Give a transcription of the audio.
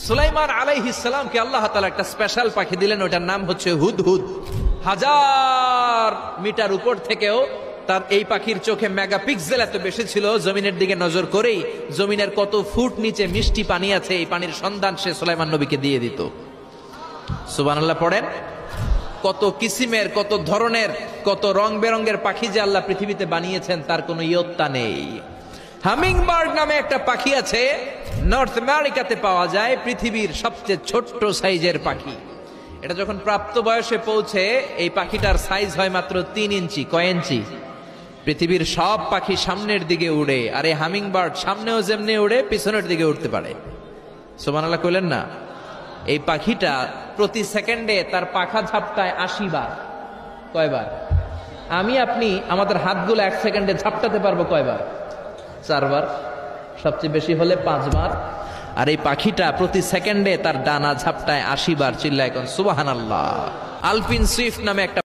সুলাইমান আলাইহিস সালামকে আল্লাহ তাআলা একটা স্পেশাল পাখি দিলেন, ওটার নাম হচ্ছে হুদহুদ। 1000 মিটার উপর থেকেও তার এই পাখির চোখে মেগাপিক্সেল এত বেশি ছিল, জমিনের দিকে নজর করেই জমিনের কত ফুট নিচে মিষ্টি পানি আছে এই পানির সন্ধান সে সুলাইমান নবীকে দিয়ে দিত। সুবহানাল্লাহ পড়েন। কত কিসিমের, কত ধরনের, কত রং বেরঙের পাখি যে আল্লাহ পৃথিবীতে বানিয়েছেন তার কোনো ইয়ত্তা নেই। হামিংবার্ড নামে একটা পাখি আছে, নর্থ আমেরিকাতে পাওয়া যায়, পৃথিবীর সবচেয়ে ছোট্ট সাইজের পাখি। এটা যখন প্রাপ্ত বয়সে পৌঁছে এই পাখিটার সাইজ হয় মাত্র 3 ইঞ্চি। কয় ইঞ্চি? পৃথিবীর সব পাখি সামনের দিকে উড়ে, আর এই হামিংবার্ড সামনেও যেমনি উড়ে পিছনের দিকে উঠতে পারে। সুবহানাল্লাহ কইলেন না? এই পাখিটা প্রতি সেকেন্ডে তার পাখা ঝাপটায় 80 বার। কয়বার? আমি আপনি আমাদের হাতগুলো 1 সেকেন্ডে ঝাপটাতে পারবো কয়বার? 4 বার, সবচেয়ে বেশি হলে 5 বার। আর এই পাখিটা প্রতি সেকেন্ডে তার ডানা ঝাপটায় 80 বার। চিল্লায় এখন সুবহানাল্লাহ। আলপিন সুইফট নামে একটা